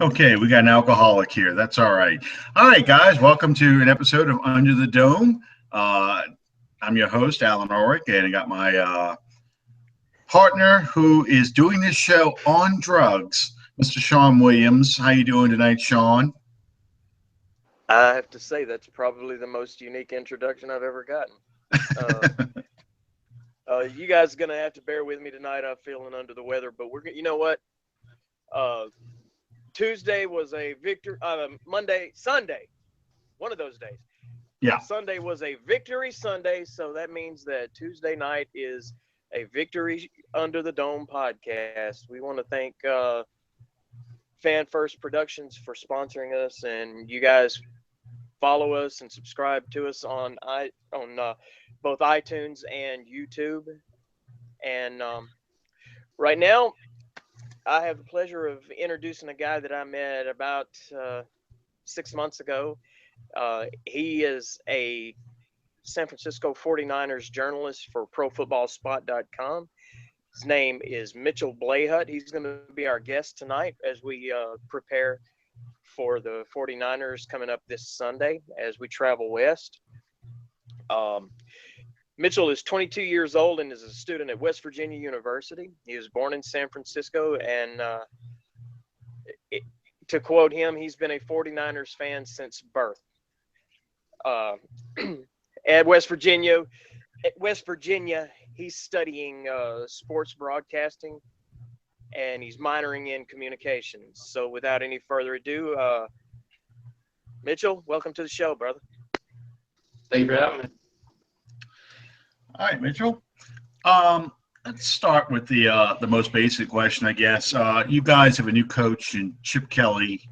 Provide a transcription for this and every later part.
Okay, we got an alcoholic here. That's all right. All right, guys, welcome to an episode of Under the Dome. I'm your host, Alan Ulrich, and I got my partner who is doing this show on drugs, Mr. Sean Williams. How you doing tonight, Sean? I have to say that's probably the most unique introduction I've ever gotten. You guys are gonna have to bear with me tonight. I'm feeling under the weather, but you know what? Uh, Tuesday was a victory. Sunday, one of those days. Yeah. Sunday was a victory Sunday, so that means that Tuesday night is a Victory Under the Dome podcast. We want to thank Fan First Productions for sponsoring us, and you guys follow us and subscribe to us on both iTunes and YouTube. And right now, I have the pleasure of introducing a guy that I met about 6 months ago. He is a San Francisco 49ers journalist for ProFootballSpot.com. His name is Mitchell Blahut. He's going to be our guest tonight as we prepare for the 49ers coming up this Sunday as we travel west. Mitchell is 22 years old and is a student at West Virginia University. He was born in San Francisco, and to quote him, he's been a 49ers fan since birth. At West Virginia, he's studying sports broadcasting, and he's minoring in communications. So without any further ado, Mitchell, welcome to the show, brother. Thank you for having me. All right, Mitchell. Let's start with the most basic question, I guess. You guys have a new coach in Chip Kelly.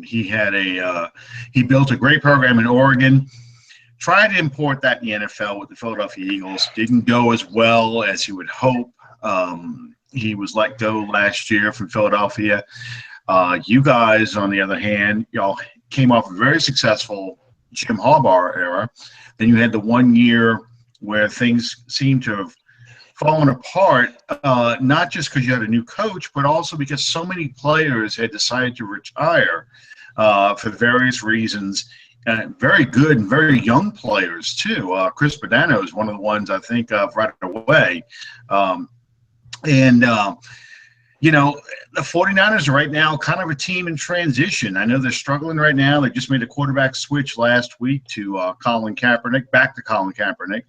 He built a great program in Oregon. Tried to import that in the NFL with the Philadelphia Eagles. Didn't go as well as he would hope. He was let go last year from Philadelphia. You guys, on the other hand, y'all came off a very successful Jim Harbaugh era. Then you had the 1 year where things seemed to have fallen apart, not just because you had a new coach, but also because so many players had decided to retire for various reasons. Very good and very young players, too. Chris Badano is one of the ones I think of right away. The 49ers are right now kind of a team in transition. I know they're struggling right now. They just made a quarterback switch last week to Colin Kaepernick, back to Colin Kaepernick.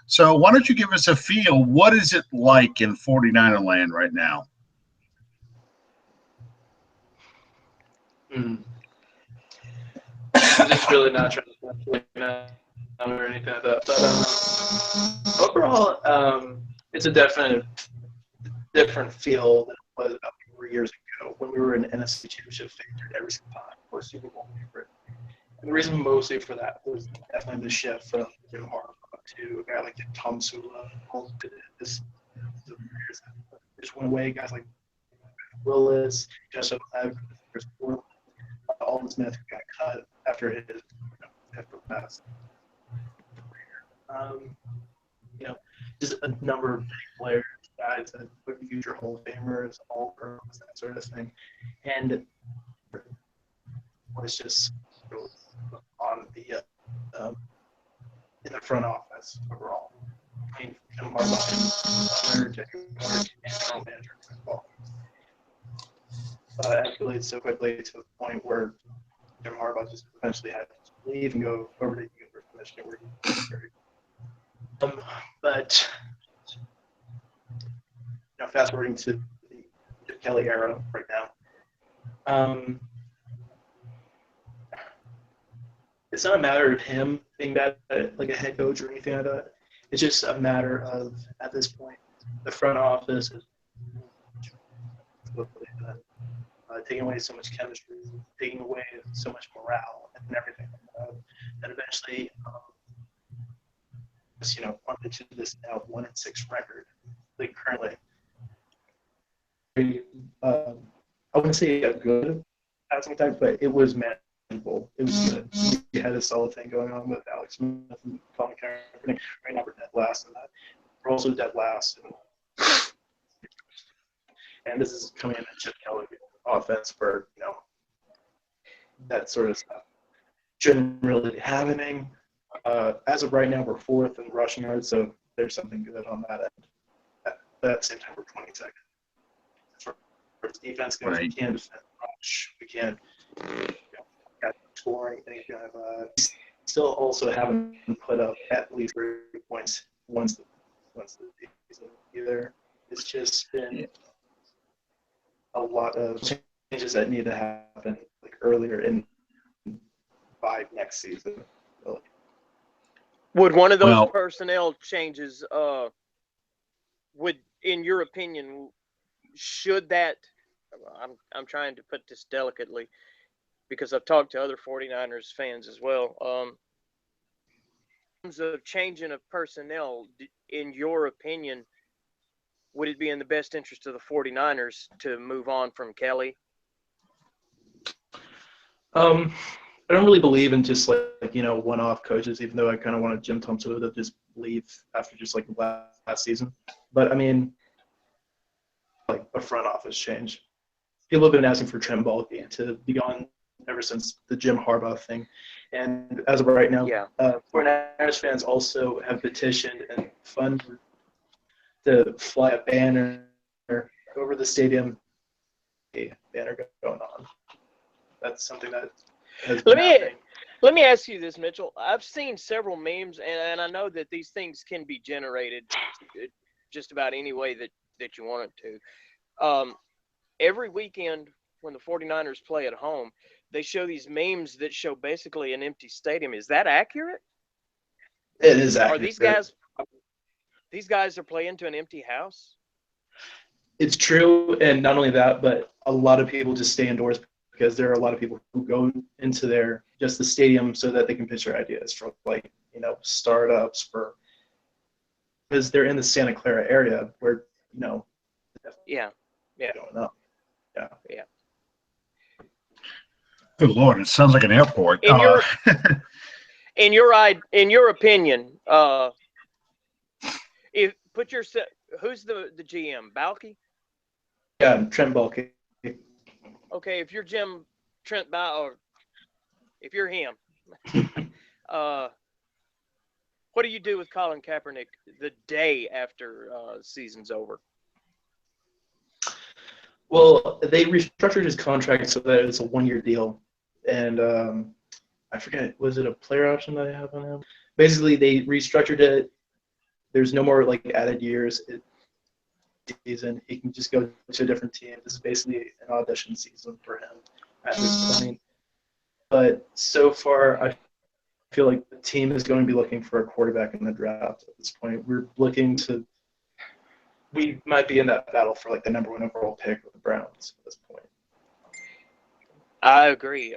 So why don't you give us a feel? What is it like in 49er land right now? I'm just really not trying to or anything like that. But overall, it's a definite different feel than it was about 4 years ago when we were an NFC Championship favorite every single time, or Super Bowl favorite. And the reason mostly for that was definitely the shift from Jim Harbaugh to a guy like Tom Sula. Just went away. Guys like Willis, Joseph Chris Ford, Alden Smith got cut after his pass. Just a number of big players, guys that would be future Hall of Famers, all pros, that sort of thing. And it was just on the in the front office overall. I mean, Jim Harbaugh and Jackie Mark and general manager involved. Escalated so quickly to the point where Jim Harbaugh just eventually had to leave and go over to the University of Michigan, where he was very but fast forwarding to the Kelly era right now, it's not a matter of him being bad like a head coach or anything like that. It's just a matter of, at this point, the front office is taking away so much chemistry, taking away so much morale and everything. And eventually, pointed to this now 1-6 record, like currently. I wouldn't say a good passing attack, but it was manageable. It was good. We had a solid thing going on with Alex Smith and Colin Kaepernick. Right now we're dead last in that. We're also dead last. And this is coming in at Chip Kelly. offense where, that sort of stuff shouldn't really be happening. As of right now, we're 4th in rushing yards, so there's something good on that end. At the same time, we're 22nd. As far as defense goes, we can't defend rush. We can't score anything. We still also haven't put up at least 3 points once the season either. It's just been a lot of changes that need to happen earlier in by next season. Really. Would one of those personnel changes, would, in your opinion, should that? I'm trying to put this delicately because I've talked to other 49ers fans as well. In terms of changing of personnel, in your opinion, would it be in the best interest of the 49ers to move on from Kelly? I don't really believe in just one-off coaches, even though I kind of wanted Jim Tom to just leave after just last season. But I mean, a front office change. People have been asking for Trent Baalke to be gone ever since the Jim Harbaugh thing, and as of right now, 49ers fans also have petitioned and funded to fly a banner over the stadium. A banner going on. That's something that has been happening. Let me ask you this, Mitchell. I've seen several memes, and I know that these things can be generated just about any way that you want it to. Every weekend when the 49ers play at home, they show these memes that show basically an empty stadium. Is that accurate? It is accurate. Are these guys are playing to an empty house? It's true, and not only that, but a lot of people just stay indoors because there are a lot of people who go into the stadium so that they can pitch their ideas for startups because they're in the Santa Clara area where going up. Yeah. Good Lord, it sounds like an airport. In your opinion, who's the GM? Baalke? Yeah, Trent Baalke. Okay, if you're Trent Baalke, or if you're him, what do you do with Colin Kaepernick the day after season's over? Well, they restructured his contract so that it's a 1-year deal, and I forget, was it a player option that I have on him? Basically, they restructured it. There's no more added years. Season, he can just go to a different team. This is basically an audition season for him at this point. But so far, I feel like the team is going to be looking for a quarterback in the draft at this point. We might be in that battle for the number 1 overall pick with the Browns at this point. I agree.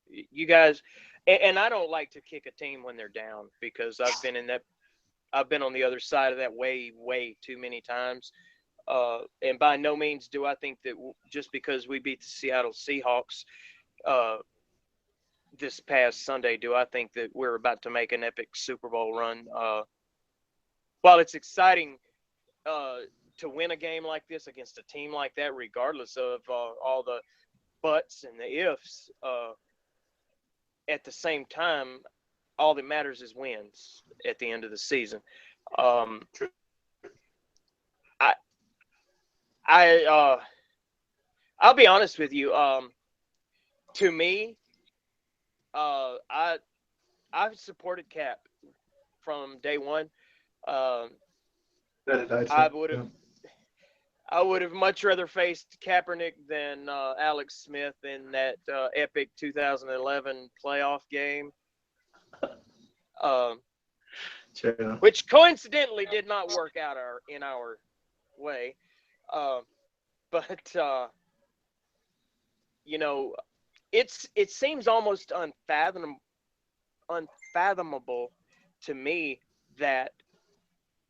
You guys, and I don't like to kick a team when they're down because I've been on the other side of that way too many times. And by no means do I think that just because we beat the Seattle Seahawks this past Sunday, do I think that we're about to make an epic Super Bowl run. While it's exciting to win a game like this against a team like that, regardless of all the buts and the ifs, at the same time, all that matters is wins at the end of the season. I'll be honest with you. To me, I've supported Cap from day one. I would have much rather faced Kaepernick than Alex Smith in that epic 2011 playoff game. Sure. Which coincidentally did not work out in our way. But it seems almost unfathomable to me that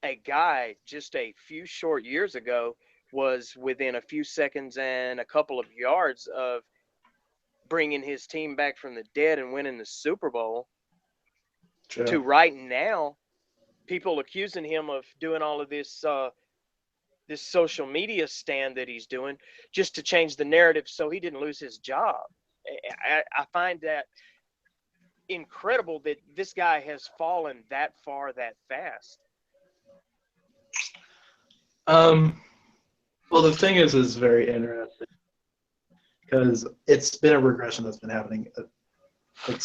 a guy just a few short years ago was within a few seconds and a couple of yards of bringing his team back from the dead and winning the Super Bowl. Sure. To right now, people accusing him of doing all of this this social media stand that he's doing just to change the narrative so he didn't lose his job. I find that incredible that this guy has fallen that far that fast. Well, the thing is very interesting because it's been a regression that's been happening. Like,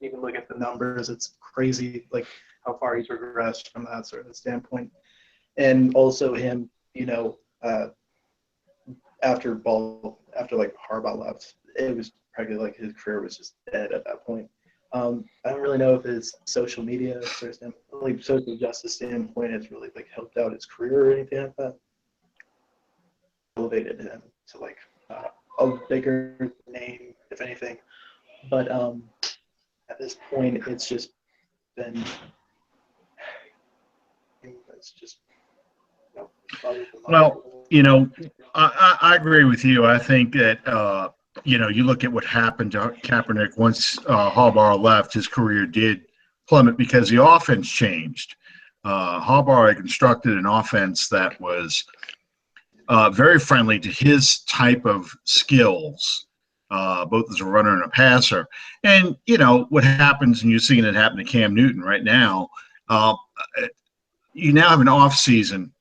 you can look at the numbers; it's crazy, like how far he's regressed from that sort of standpoint. And also him, after like Harbaugh left, it was practically like his career was just dead at that point. I don't really know if his social media sort of standpoint, like social justice standpoint, has really like helped out his career or anything like that. Elevated him to like a bigger name, if anything. But at this point, it's just been. It's just. Well, I agree with you. I think that you look at what happened to Kaepernick once Harbaugh left, his career did plummet because the offense changed. Harbaugh constructed an offense that was very friendly to his type of skills, both as a runner and a passer. And, what happens, and you're seeing it happen to Cam Newton right now, you now have an off-season.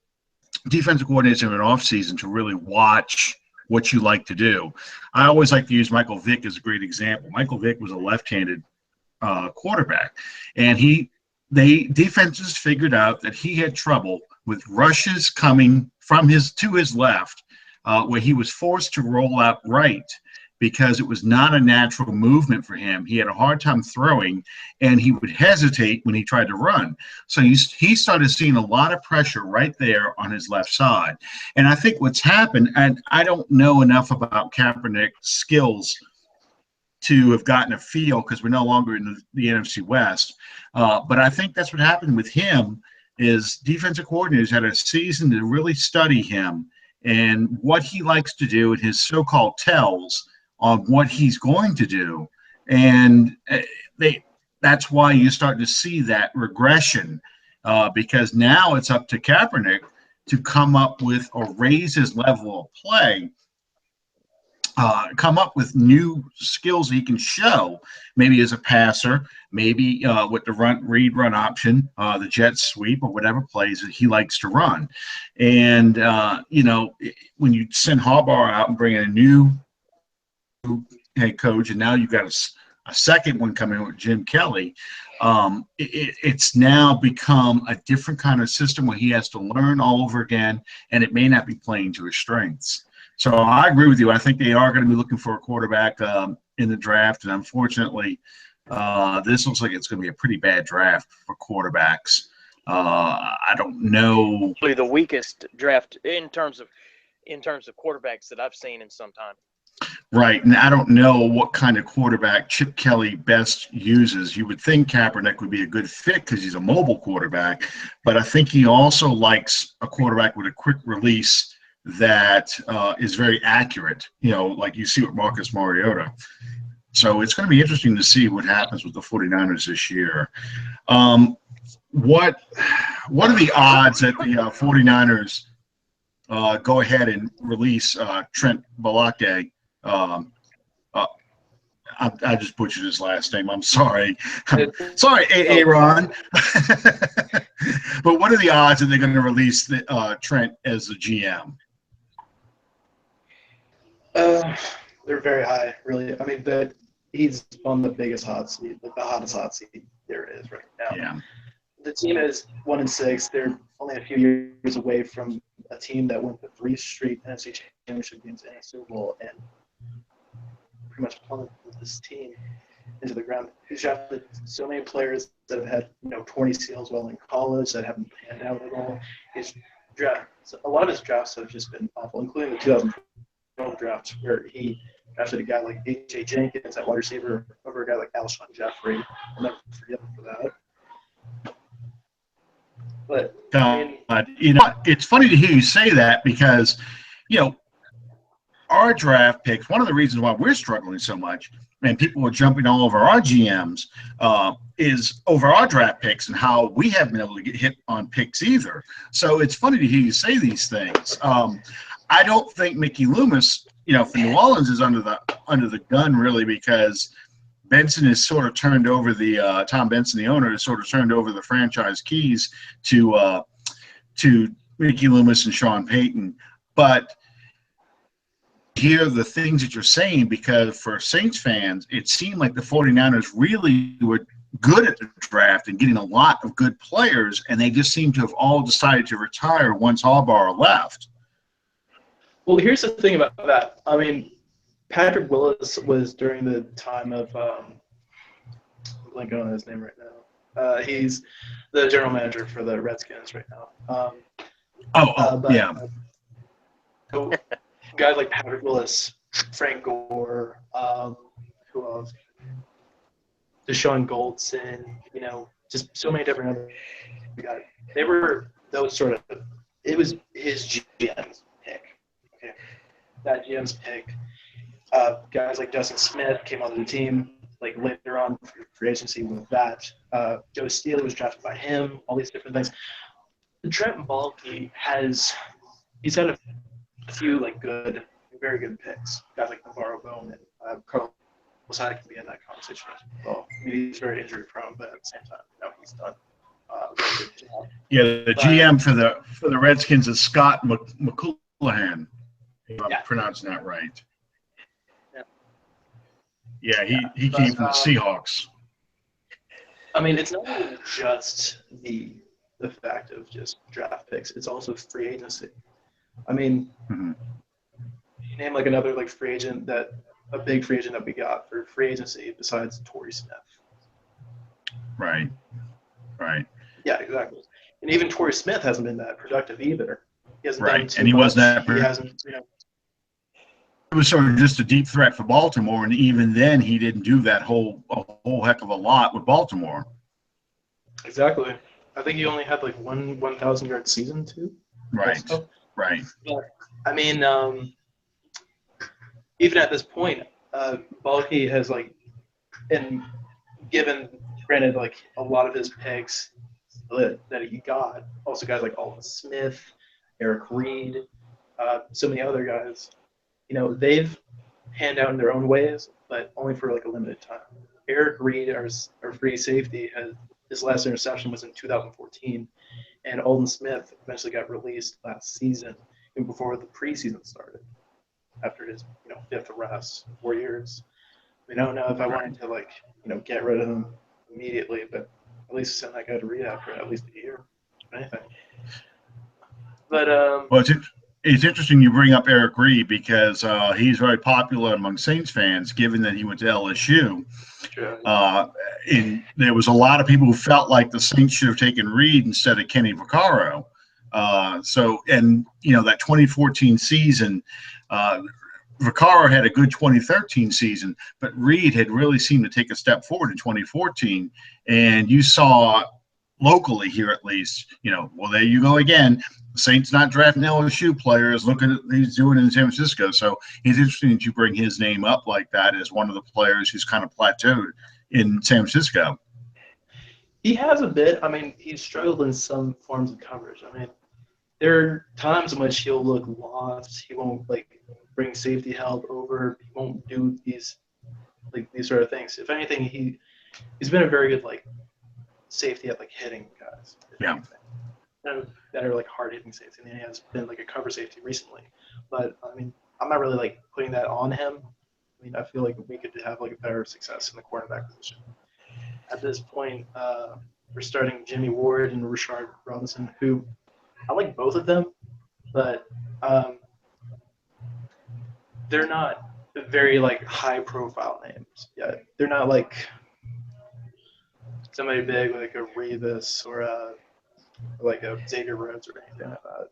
Defensive coordinators have an off-season to really watch what you like to do. I always like to use Michael Vick as a great example. Michael Vick was a left-handed quarterback, and defenses figured out that he had trouble with rushes coming from to his left, where he was forced to roll out right because it was not a natural movement for him. He had a hard time throwing, and he would hesitate when he tried to run. So he started seeing a lot of pressure right there on his left side. And I think what's happened, and I don't know enough about Kaepernick's skills to have gotten a feel because we're no longer in the NFC West, but I think that's what happened with him is defensive coordinators had a season to really study him and what he likes to do and his so-called tells on what he's going to do. And that's why you start to see that regression because now it's up to Kaepernick to come up with or raise his level of play, come up with new skills he can show, maybe as a passer, maybe with the read-run option, the jet sweep, or whatever plays that he likes to run. And, when you send Harbaugh out and bring in a new head coach, and now you've got a second one coming with Jim Kelly, it's now become a different kind of system where he has to learn all over again, and it may not be playing to his strengths. So I agree with you. I think they are going to be looking for a quarterback in the draft, and unfortunately, this looks like it's going to be a pretty bad draft for quarterbacks. I don't know. The weakest draft in terms of quarterbacks that I've seen in some time. Right, and I don't know what kind of quarterback Chip Kelly best uses. You would think Kaepernick would be a good fit because he's a mobile quarterback, but I think he also likes a quarterback with a quick release that is very accurate, like you see with Marcus Mariota. So it's going to be interesting to see what happens with the 49ers this year. What are the odds that the 49ers go ahead and release Trent Blahut? I just butchered his last name. I'm sorry. Sorry, Aaron. But what are the odds that they're going to release Trent as the GM? They're very high, really. I mean, he's on the biggest hot seat, the hottest hot seat there is right now. Yeah. The team is 1-6. They're only a few years away from a team that went to 3 straight NFC Championship games and a Super Bowl, and pretty much plummeted this team into the ground. He's drafted so many players that have had 20 steals while in college that haven't panned out at all. A lot of his drafts have just been awful, including the 2012 draft where he drafted a guy like A.J. Jenkins at wide receiver over a guy like Alshon Jeffrey. I'll never forgive him for that. But it's funny to hear you say that because, our draft picks, one of the reasons why we're struggling so much, and people are jumping all over our GMs, is over our draft picks and how we haven't been able to get hit on picks either. So it's funny to hear you say these things. I don't think Mickey Loomis, for New Orleans is under the gun really, because Benson has sort of turned over Tom Benson, the owner, has sort of turned over the franchise keys to Mickey Loomis and Sean Payton. But hear the things that you're saying, because for Saints fans, it seemed like the 49ers really were good at the draft and getting a lot of good players, and they just seem to have all decided to retire once Harbaugh left. Well, here's the thing about that. I mean, Patrick Willis was during the time of I'm blanking on his name right now. He's the general manager for the Redskins right now. Yeah. So guys like Patrick Willis, Frank Gore, who else? Deshaun Goldson, just so many different other guys. They were those sort of. It was his GM's pick. Okay, that GM's pick. Guys like Justin Smith came onto the team like later on for free agency with that. Joe Steele was drafted by him. All these different things. Trent Baalke he's had a few very good picks. Guys like Navarro Bowman, Carlos Hyde can be in that conversation as well. I mean, he's very injury prone, but at the same time, he's done. Really good job. Yeah, the GM for the Redskins is Scott McCoulihan. If I'm pronouncing that right. Yeah, he came from the Seahawks. I mean, it's not even just the fact of just draft picks. It's also free agency. I mean, you name another free agent a big free agent that we got for free agency besides Torrey Smith. Right. Yeah, exactly. And even Torrey Smith hasn't been that productive either. He hasn't done too and he much. wasn't that he hasn't, It was sort of just a deep threat for Baltimore, and even then he didn't do that a whole heck of a lot with Baltimore. Exactly. I think he only had one 1,000-yard season too. Right. Also. Right. But, I mean, even at this point, Baalke has and given granted a lot of his picks that he got, also guys like Alden Smith, Eric Reed, so many other guys. They've panned out in their own ways, but only for a limited time. Eric Reed, our free safety, his last interception was in 2014, and Alden Smith eventually got released last season, even before the preseason started, after his fifth arrest, 4 years. I don't know if I wanted to get rid of him immediately, but at least send that guy to rehab for at least a year, if anything. But well, it's interesting you bring up Eric Reed, because he's very popular among Saints fans, given that he went to LSU. Sure. And there was a lot of people who felt like the Saints should have taken Reed instead of Kenny Vaccaro. That 2014 season, Vaccaro had a good 2013 season, but Reed had really seemed to take a step forward in 2014. And you saw locally here, at least, well, there you go again. The Saints not drafting LSU players. Look at what he's doing in San Francisco. So it's interesting that you bring his name up like that as one of the players who's kind of plateaued in San Francisco. He has a bit. I mean, he's struggled in some forms of coverage. I mean, there are times in which he'll look lost. He won't bring safety help over. He won't do these sort of things. If anything, he's been a very good safety at hitting guys. Yeah. That are hard hitting safety, and he has been a cover safety recently. But I mean, I'm not really putting that on him. I mean, I feel we could have a better success in the cornerback position. At this point, we're starting Jimmy Ward and Rashard Robinson, who I like both of them, but they're not very high profile names yet. They're not somebody big like a Revis or a Xavier Rhodes or anything like that.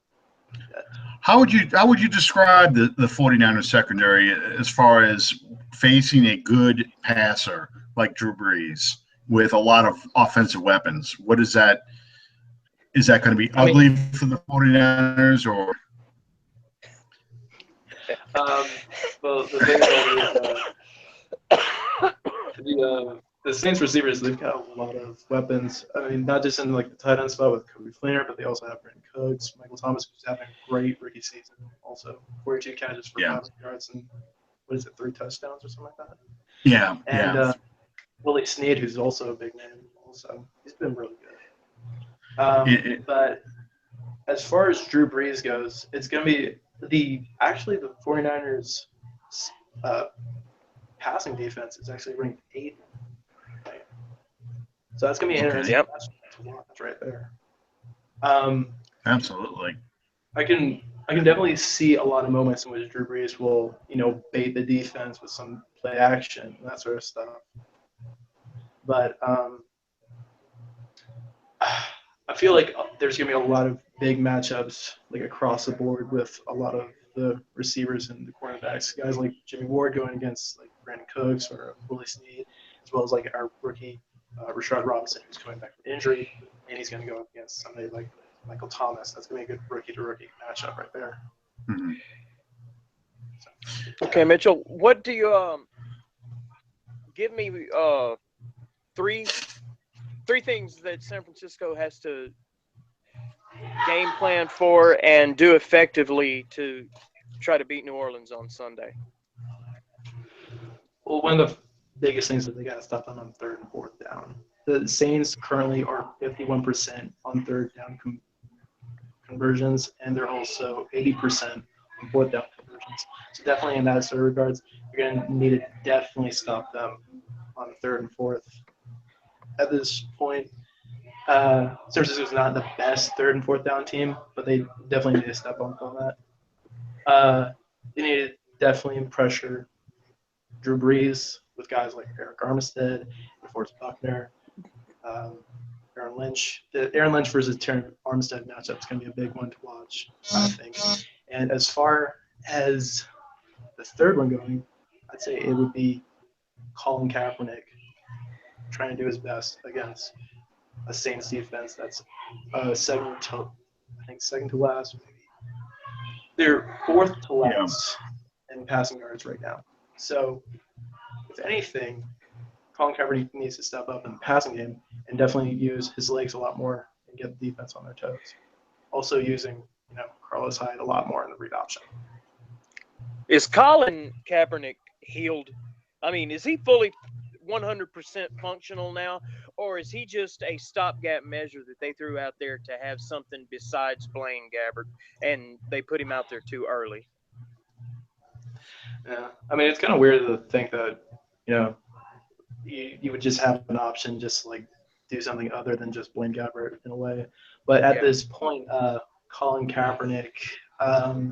How would you describe the 49ers secondary as far as facing a good passer like Drew Brees with a lot of offensive weapons? What is that? Is that going to be ugly for the 49ers, or? Well, the thing about it is the Saints receivers, they've got a lot of weapons. I mean, not just in like the tight end spot with Cody Fleener, but they also have Brandon Cooks, Michael Thomas, who's having a great rookie season. Also, 42 catches for 500 yards and what is it, 3 touchdowns or something like that. Yeah, and Willie Snead, who's also a big name. Also, he's been really good. But as far as Drew Brees goes, it's going to be the 49ers passing defense is actually ranked 8th. So that's going to be interesting to watch right there. Absolutely. I can definitely see a lot of moments in which Drew Brees will, bait the defense with some play action and that sort of stuff. But I feel like there's going to be a lot of big matchups like across the board with a lot of the receivers and the cornerbacks. Guys like Jimmy Ward going against like Brandon Cooks or Willie Snead, as well as like our rookie Rashard Robinson, who's coming back from injury, and he's going to go up against somebody like Michael Thomas. That's going to be a good rookie-to-rookie matchup right there. Mm-hmm. Okay, Mitchell, what do you give me three things that San Francisco has to game plan for and do effectively to try to beat New Orleans on Sunday? Well, one of the biggest things that they got to stop on 3rd and 4th down. The Saints currently are 51% on 3rd down conversions, and they're also 80% on 4th down conversions. So definitely in that sort of regards, you're going to need to definitely stop them on 3rd and 4th. At this point, San Francisco's not the best 3rd and 4th down team, but they definitely need to step up on that. They need to definitely pressure Drew Brees with guys like Eric Armstead, DeForest Buckner, Aaron Lynch. The Aaron Lynch versus Terran Armstead matchup is going to be a big one to watch, I think. And as far as the third one going, I'd say it would be Colin Kaepernick trying to do his best against a Saints defense that's second to last. They're 4th to last in passing yards right now. So, if anything, Colin Kaepernick needs to step up in the passing game and definitely use his legs a lot more and get the defense on their toes. Also using, Carlos Hyde a lot more in the read option. Is Colin Kaepernick healed? I mean, is he fully 100% functional now, or is he just a stopgap measure that they threw out there to have something besides Blaine Gabbert, and they put him out there too early? Yeah, I mean, it's kind of weird to think that, you would just have an option just to, like, do something other than just Blaine Gabbert in a way. But at this point, Colin Kaepernick, I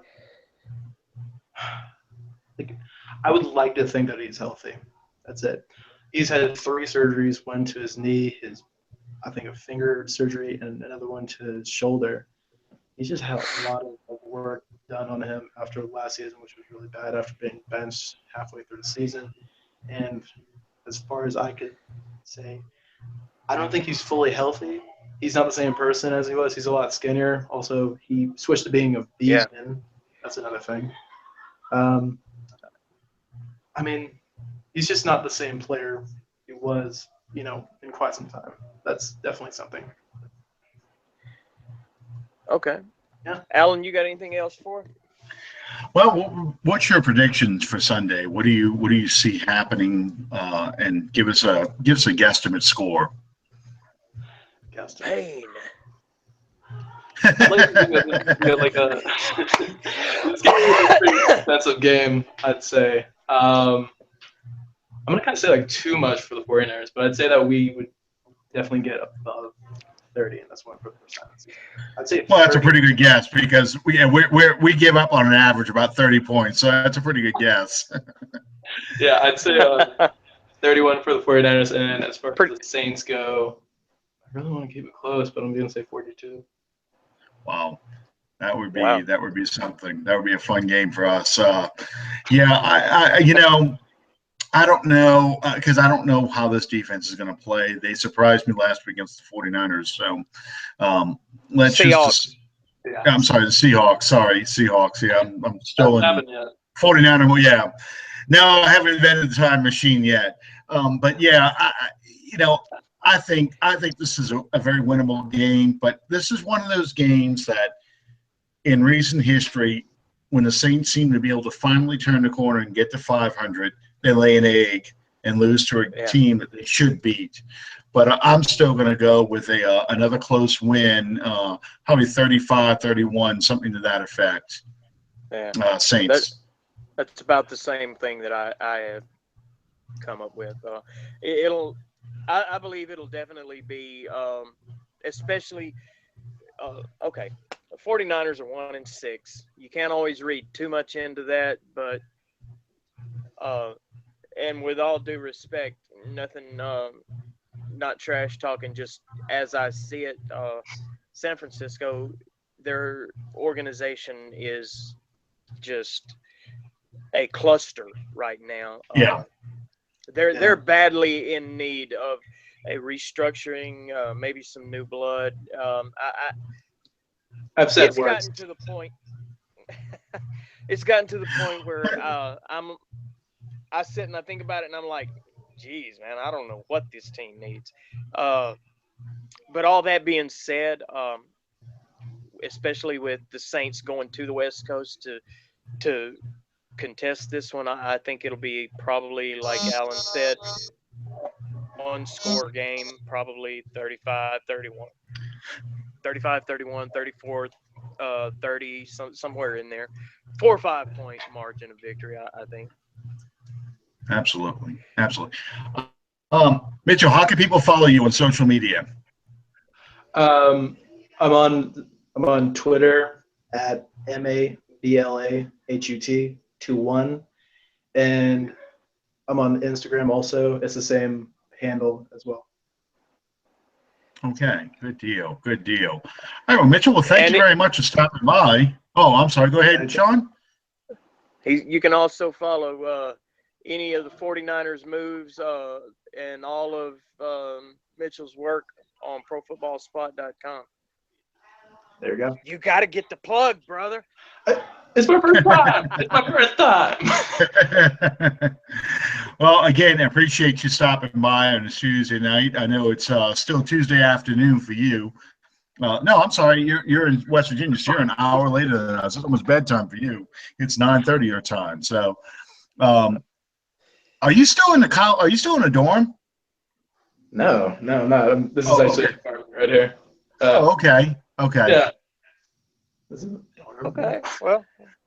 would like to think that he's healthy. That's it. He's had 3 surgeries, one to his knee, a finger surgery, and another one to his shoulder. He's just had a lot of work done on him after last season, which was really bad after being benched halfway through the season. And as far as I could say, I don't think he's fully healthy. He's not the same person as he was. He's a lot skinnier. Also, he switched to being a beastman. That's another thing. I mean, he's just not the same player he was, in quite some time. That's definitely something. Okay. Yeah. Alan, you got anything else for? Well, what's your predictions for Sunday? What do you see happening? And give us a guesstimate score. Pain. Like it's going to be a pretty expensive game, I'd say. I'm going to kind of say like too much for the 49ers, but I'd say that we would definitely get above 30, and that's 1%. I'd say. Well, that's a pretty good guess because we give up on an average about 30 points, so that's a pretty good guess. Yeah, I'd say 31 for the 49ers, and as far as the Saints go, I really want to keep it close, but I'm going to say 42. Wow. That would be something. That would be a fun game for us. I don't know because I don't know how this defense is going to play. They surprised me last week against the 49ers. So let's Seahawks. I'm sorry, the Seahawks. Sorry, Seahawks. Yeah, I'm still in. Haven't yet. 49 or yeah. No, I haven't invented the time machine yet. But yeah, I think this is a very winnable game. But this is one of those games that, in recent history, when the Saints seem to be able to finally turn the corner and get to 500, they lay an egg and lose to a team that they should beat. But I'm still going to go with another close win, probably 35-31, something to that effect. Yeah. Saints. That's about the same thing that I have come up with. I believe it'll definitely be, especially, okay, the 49ers are 1-6. You can't always read too much into that, but and with all due respect, nothing, not trash talking, just as I see it, San Francisco, their organization is just a cluster right now. They're badly in need of a restructuring, maybe some new blood. I've said it's words. gotten to the point. It's gotten to the point where I sit and I think about it, and I'm like, geez, man, I don't know what this team needs. But all that being said, especially with the Saints going to the West Coast to contest this one, I think it'll be probably, like Alan said, one-score game, probably 35-31, 35-31, 34-30, somewhere in there. 4 or 5 point margin of victory, I think. Absolutely. Mitchell, how can people follow you on social media? I'm on Twitter at MABLAHUT21, and I'm on Instagram also. It's the same handle as well. Okay, good deal. All right, well, Mitchell, thank you very much for stopping by. Oh, I'm sorry. Go ahead, Sean. You can also follow any of the 49ers moves and all of Mitchell's work on ProFootballSpot.com. There you go. You got to get the plug, brother. It's my first time. Well, again, I appreciate you stopping by on a Tuesday night. I know it's still Tuesday afternoon for you. No, I'm sorry. You're in West Virginia, so you're an hour later than us. It's almost bedtime for you. It's 9:30 your time. So, are you still in the Are you still in a dorm? No. This is actually an apartment right here. Okay. Yeah. Okay. Well,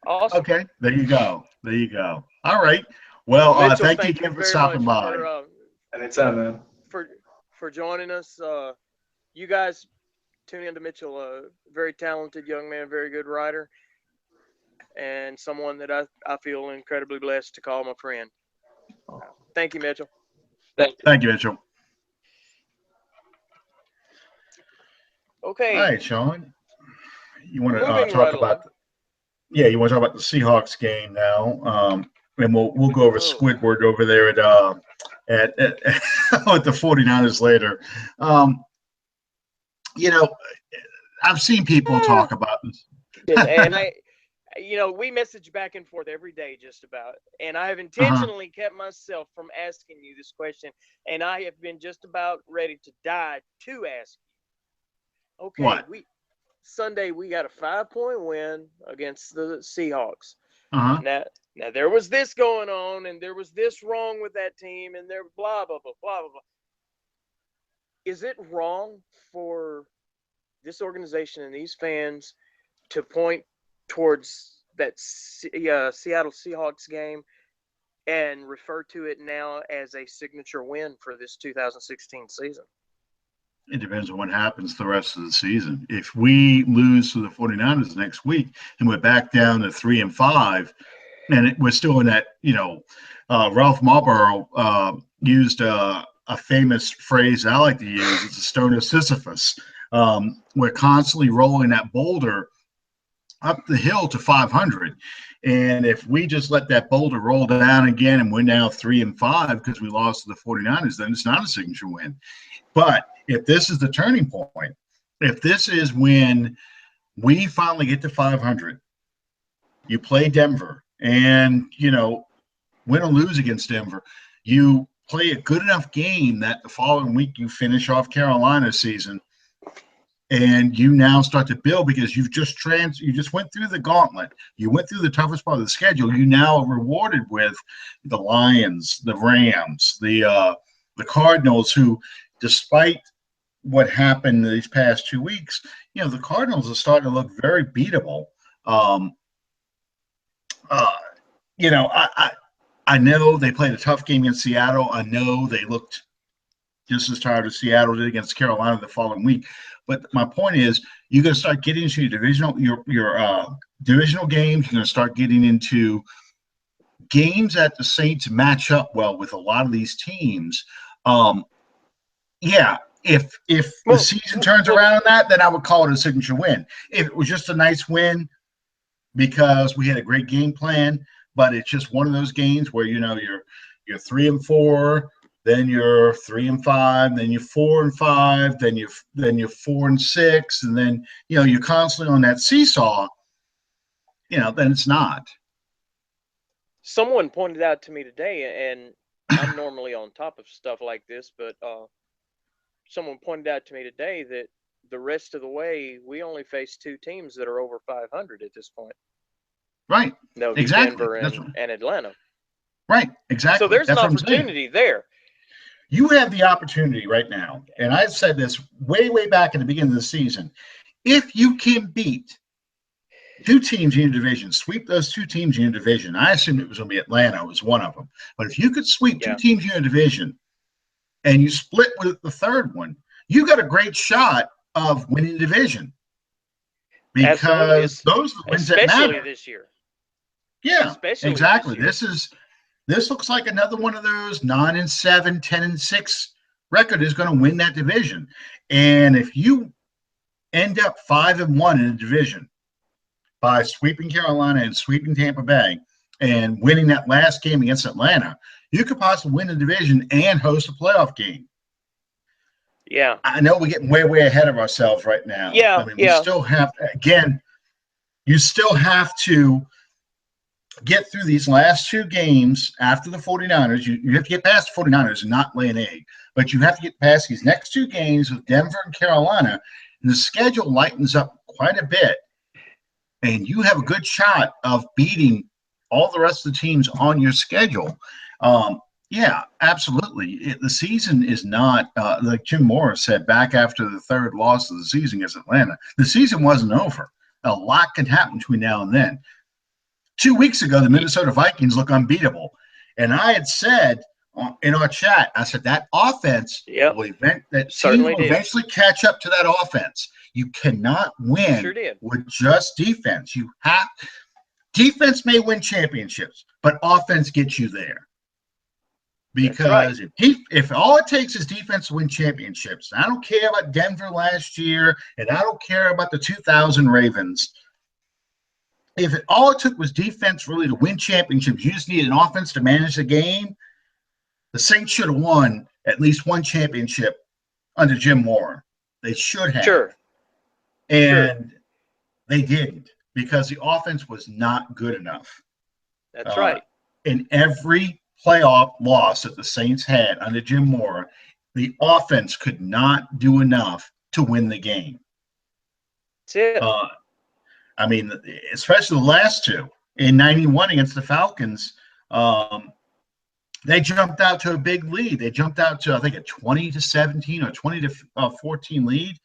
awesome. Okay. There you go. All right. Well, Mitchell, thank you again for stopping by. Anytime, man. For joining us. You guys tune into Mitchell, a very talented young man, very good writer, and someone that I feel incredibly blessed to call my friend. Thank you, Mitchell. Thank you, Mitchell. Okay. All right, Sean. You want to Moving talk right about? You want to talk about the Seahawks game now, and we'll go over Squidward over there at the 49ers later. I've seen people talk about this. And we message back and forth every day just about. And I have intentionally kept myself from asking you this question. And I have been just about ready to die to ask you. Okay, what? Sunday we got a 5-point win against the Seahawks. Uh-huh. Now there was this going on, and there was this wrong with that team, and there blah, blah, blah, blah, blah, blah. Is it wrong for this organization and these fans to point towards that Seattle Seahawks game and refer to it now as a signature win for this 2016 season? It depends on what happens the rest of the season. If we lose to the 49ers next week and we're back down to 3-5, and we're still in that, Ralph Marlboro used a famous phrase I like to use. It's a stone of Sisyphus. We're constantly rolling that boulder up the hill to 500. And if we just let that boulder roll down again and we're now 3-5 because we lost to the 49ers, then it's not a signature win. But if this is the turning point, if this is when we finally get to 500, you play Denver, and win or lose against Denver, you play a good enough game that the following week you finish off Carolina's season, and you now start to build because you just went through the gauntlet. You went through the toughest part of the schedule. You now are rewarded with the Lions, the Rams, the Cardinals, who, despite what happened these past 2 weeks, the Cardinals are starting to look very beatable. I know they played a tough game against Seattle. I know they looked just as tired as Seattle did against Carolina the following week. But my point is, you're going to start getting into your divisional games. You're going to start getting into games that the Saints match up well with a lot of these teams. If the season turns around on that, then I would call it a signature win. If it was just a nice win because we had a great game plan, but it's just one of those games where you're 3-4. Then you're 3-5, then you're 4-5, then you're 4-6, and then you're constantly on that seesaw. Then it's not. Someone pointed out to me today, and I'm normally on top of stuff like this, but someone pointed out to me today that the rest of the way we only face 2 teams that are over 500 at this point. Right. No, exactly. Denver and Atlanta. Right. Exactly. So there's an opportunity there. You have the opportunity right now, and I've said this way, way back in the beginning of the season. If you can beat 2 teams in your division, sweep those 2 teams in your division. I assumed it was going to be Atlanta was one of them. But if you could sweep 2 teams in your division and you split with the third one, you got a great shot of winning the division. Because those are the wins that matter. Especially this year. Yeah, exactly. This looks like another one of those 9-7, 10-6 record is going to win that division. And if you end up 5-1 in the division by sweeping Carolina and sweeping Tampa Bay and winning that last game against Atlanta, you could possibly win the division and host a playoff game. Yeah. I know we're getting way, way ahead of ourselves right now. Yeah. We still have, again, you still have to get through these last 2 games after the 49ers. You have to get past the 49ers and not lay an egg. But you have to get past these next 2 games with Denver and Carolina, and the schedule lightens up quite a bit. And you have a good shot of beating all the rest of the teams on your schedule. Yeah, absolutely. The season is not, like Jim Morris said back after the 3rd loss of the season against Atlanta, the season wasn't over. A lot can happen between now and then. 2 weeks ago, the Minnesota Vikings look unbeatable. And I had said in our chat, I said that offense will eventually catch up to that offense. You cannot win with just defense. Defense may win championships, but offense gets you there. Because if all it takes is defense to win championships, I don't care about Denver last year, and I don't care about the 2000 Ravens. If all it took was defense really to win championships, you just needed an offense to manage the game, the Saints should have won at least one championship under Jim Moore. They should have. Sure. And they didn't because the offense was not good enough. That's right. In every playoff loss that the Saints had under Jim Moore, the offense could not do enough to win the game. That's it. I mean, especially the last 2 in '91 against the Falcons, they jumped out to a big lead. They jumped out to, I think, a 20-17 or 20-14 lead,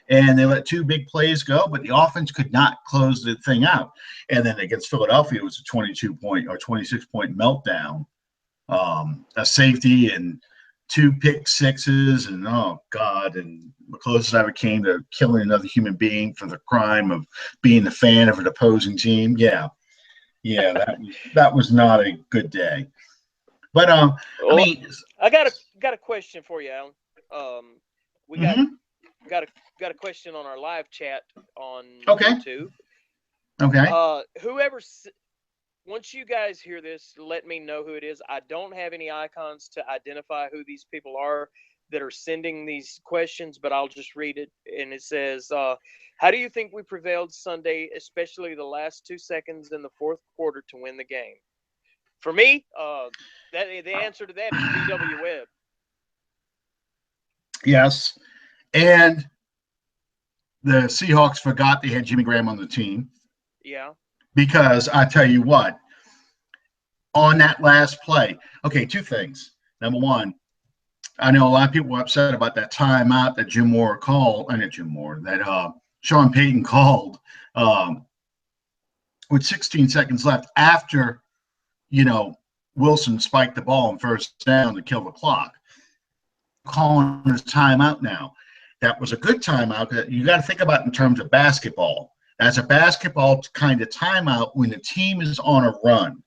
and they let 2 big plays go, but the offense could not close the thing out. And then against Philadelphia, it was a 22-point or 26-point meltdown, a safety and 2 pick sixes, and oh God, and the closest I ever came to killing another human being for the crime of being a fan of an opposing team. Yeah, that was not a good day. But I mean, I got a question for you, Alan. We got a question on our live chat on YouTube. Okay. Once you guys hear this, let me know who it is. I don't have any icons to identify who these people are. that are sending these questions, but I'll just read it. And it says, how do you think we prevailed Sunday, especially the last 2 seconds in the fourth quarter to win the game? For me, the answer to that is B.W. Webb. Yes. And the Seahawks forgot they had Jimmy Graham on the team. Yeah. Because I tell you what, on that last play, okay, two things. Number one, I know a lot of people were upset about that timeout that Jim Moore called, not Jim Moore, that Sean Payton called with 16 seconds left after, Wilson spiked the ball on first down to kill the clock. Calling his timeout now. That was a good timeout. You got to think about it in terms of basketball. That's a basketball kind of timeout when the team is on a run,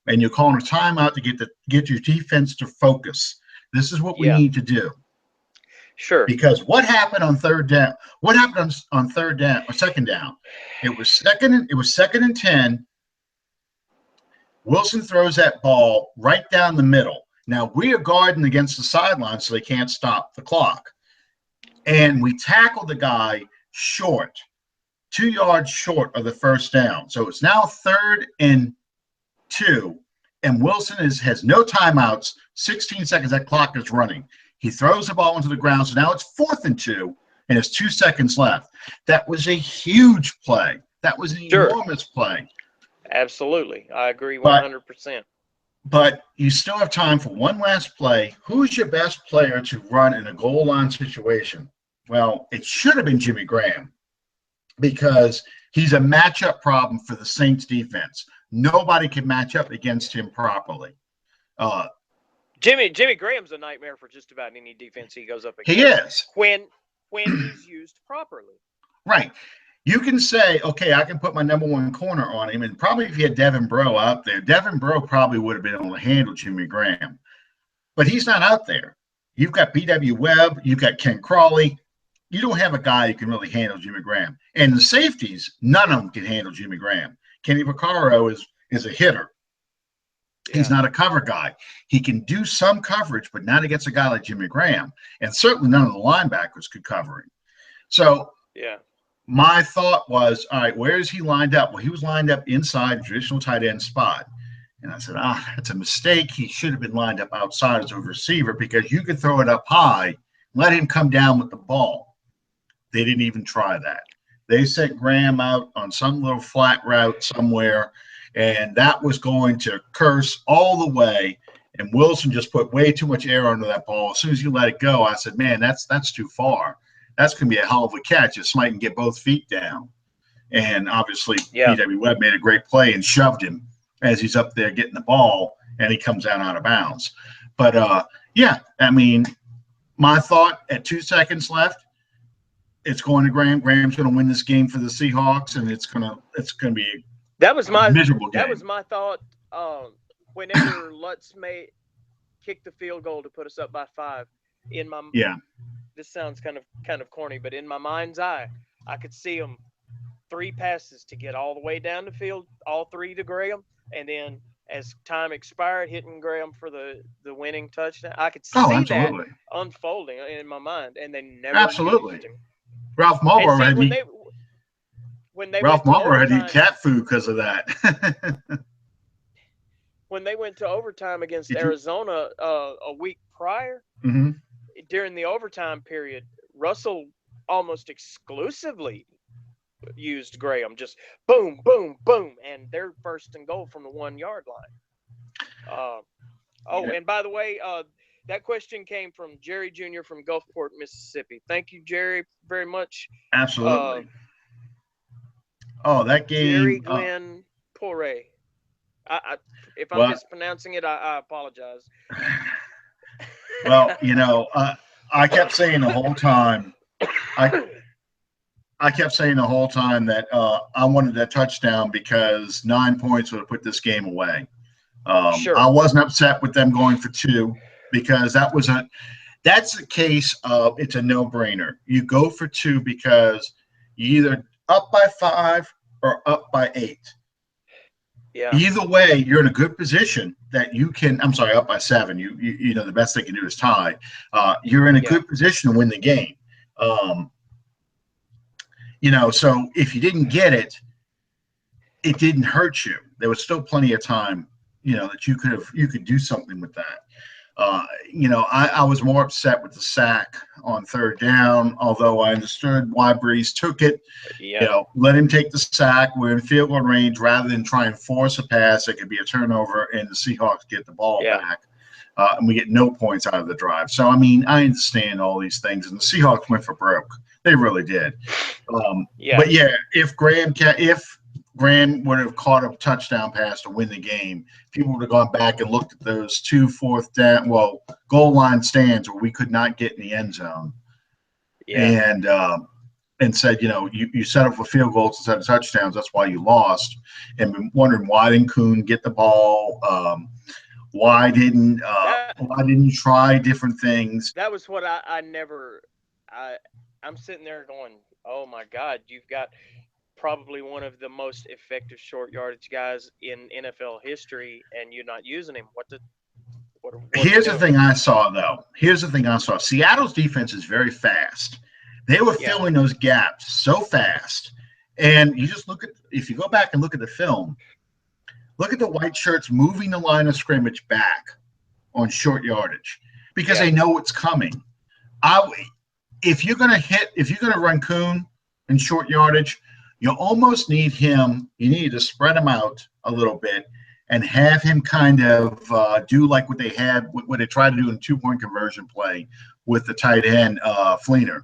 and you're calling a timeout to get your defense to focus. This is what we need to do. Sure. Because what happened on third down? What happened on third down or second down? It was second and 10. Wilson throws that ball right down the middle. Now we are guarding against the sideline, so they can't stop the clock. And we tackle the guy short, 2 yards short of the first down. So it's now 3rd and 2, and Wilson has no timeouts. 16 seconds, that clock is running. He throws the ball into the ground, so now it's 4th and 2, and it's 2 seconds left. That was a huge play. That was an enormous play. Absolutely. I agree 100%. But you still have time for one last play. Who's your best player to run in a goal line situation? Well, it should have been Jimmy Graham, because he's a matchup problem for the Saints defense. Nobody can match up against him properly. Jimmy Graham's a nightmare for just about any defense he goes up against. He is. When he's used properly. Right. You can say, okay, I can put my number one corner on him, and probably if you had Devin Breaux out there, Devin Breaux probably would have been able to handle Jimmy Graham. But he's not out there. You've got B.W. Webb. You've got Ken Crawley. You don't have a guy who can really handle Jimmy Graham. And the safeties, none of them can handle Jimmy Graham. Kenny Vaccaro is a hitter. Yeah. He's not a cover guy. He can do some coverage, but not against a guy like Jimmy Graham. And certainly none of the linebackers could cover him. So my thought was, all right, where is he lined up? Well, he was lined up inside the traditional tight end spot. And I said, that's a mistake. He should have been lined up outside as a receiver, because you could throw it up high, let him come down with the ball. They didn't even try that. They sent Graham out on some little flat route somewhere, and that was going to curse all the way. And Wilson just put way too much air under that ball. As soon as you let it go, I said, man, that's too far. That's going to be a hell of a catch if somebody can get both feet down. And obviously, B.W. Webb made a great play and shoved him as he's up there getting the ball, and he comes out of bounds. But, I mean, my thought at 2 seconds left, it's going to Graham. Graham's going to win this game for the Seahawks, and it's going to be a miserable game. That was my thought. Whenever Lutz kicked the field goal to put us up by 5, this sounds kind of corny, but in my mind's eye, I could see him 3 passes to get all the way down the field, all 3 to Graham, and then as time expired, hitting Graham for the winning touchdown. I could see that unfolding in my mind, and they never used him. Ralph Mulborough had to eat cat food because of that. When they went to overtime against Arizona a week prior, during the overtime period, Russell almost exclusively used Graham, just boom, boom, boom, and they're 1st and goal from the 1 yard line. And by the way, that question came from Jerry Jr. from Gulfport, Mississippi. Thank you, Jerry, very much. Absolutely. That game. Jerry Glenn Poire. If I'm mispronouncing it, I apologize. Well, I kept saying the whole time. I kept saying the whole time that I wanted that touchdown because 9 points would have put this game away. I wasn't upset with them going for 2 because that's the case of it's a no-brainer. You go for 2 because you either up by 5 or up by 8. Yeah. Either way, you're in a good position that you can. I'm sorry, up by 7. You know the best they can do is tie. You're in a good position to win the game. You know, so if you didn't get it, it didn't hurt you. There was still plenty of time, you know, that you could do something with that. You know, I was more upset with the sack on 3rd down, although I understood why Breeze took it. Yeah. You know, let him take the sack. We're in field goal range rather than try and force a pass. It could be a turnover, and the Seahawks get the ball back. And we get no points out of the drive. So, I mean, I understand all these things, and the Seahawks went for broke. They really did. But, yeah, if Graham would have caught a touchdown pass to win the game, people would have gone back and looked at those 2 4th down, goal line stands where we could not get in the end zone. And said, you know, you set up for field goals instead of touchdowns. That's why you lost. And been wondering why didn't Kuhn get the ball? Why didn't you try different things? That was what I'm sitting there going, oh my God, you've got probably one of the most effective short yardage guys in NFL history, and you're not using him. Here's the thing I saw, though. Seattle's defense is very fast. They were filling those gaps so fast. And you just if you go back and look at the film, look at the white shirts moving the line of scrimmage back on short yardage because they know it's coming. If you're going to run Kuhn in short yardage, you almost need him. You need to spread him out a little bit and have him kind of do like what they tried to do in 2-point conversion play with the tight end Fleener.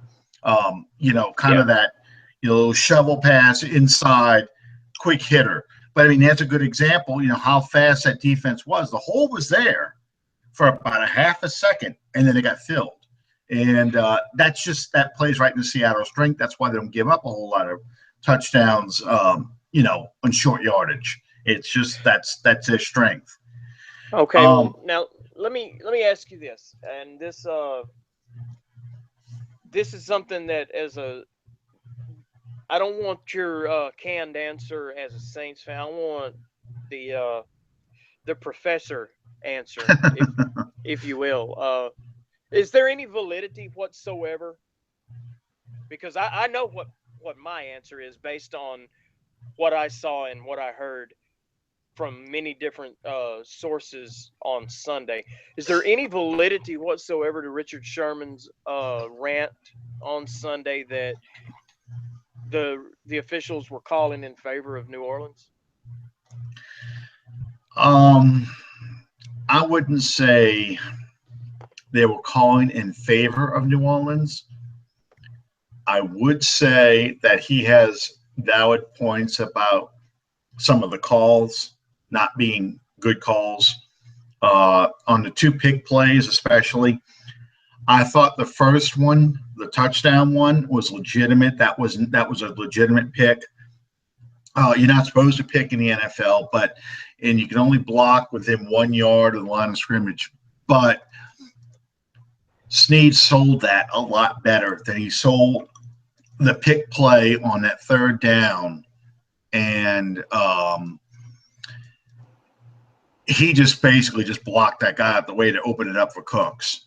You know, kind of that, you know, little shovel pass inside, quick hitter. But I mean, that's a good example. You know how fast that defense was. The hole was there for about a half a second, and then it got filled. And that plays right into Seattle's strength. That's why they don't give up a whole lot of touchdowns, you know, on short yardage. It's just that's their strength. Okay. Well, now let me ask you this, and this is something that I don't want your canned answer as a Saints fan. I want the professor answer, if you will. Is there any validity whatsoever? Because I know what my answer is based on what I saw and what I heard from many different sources on Sunday. Is there any validity whatsoever to Richard Sherman's rant on Sunday that the officials were calling in favor of New Orleans? I wouldn't say they were calling in favor of New Orleans. I would say that he has valid points about some of the calls not being good calls. On the 2 pick plays especially, I thought the first one, the touchdown one, was legitimate. That was a legitimate pick. You're not supposed to pick in the NFL, and you can only block within 1 yard of the line of scrimmage. But Snead sold that a lot better than he sold the pick play on that 3rd down. And he just basically just blocked that guy out the way to open it up for Cooks.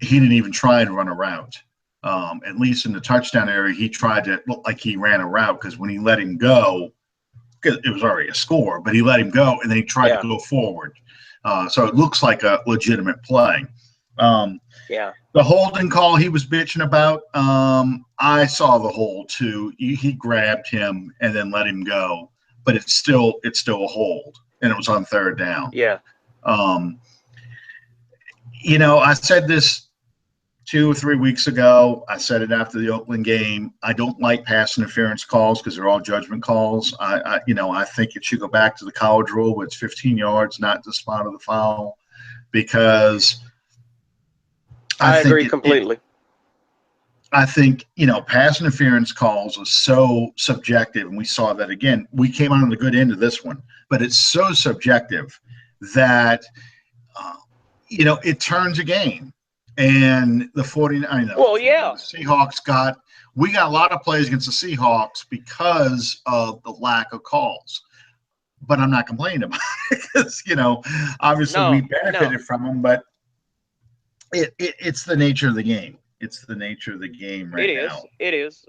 He didn't even try and run a route. At least in the touchdown area, he tried to look like he ran a route because when he let him go, it was already a score, but he let him go and then he tried to go forward. So it looks like a legitimate play. The holding call he was bitching about, I saw the hold too. He grabbed him and then let him go, but it's still a hold, and it was on 3rd down. You know, I said this 2 or 3 weeks ago. I said it after the Oakland game. I don't like pass interference calls because they're all judgment calls. I think it should go back to the college rule where it's 15 yards, not the spot of the foul, because I agree completely. I think, you know, pass interference calls are so subjective, and we saw that again. We came out on the good end of this one, but it's so subjective that, you know, it turns a game. And the 49, the Seahawks we got a lot of plays against the Seahawks because of the lack of calls. but I'm not complaining about it because, obviously we benefited from them, but it's the nature of the game. It's the nature of the game right now. It is.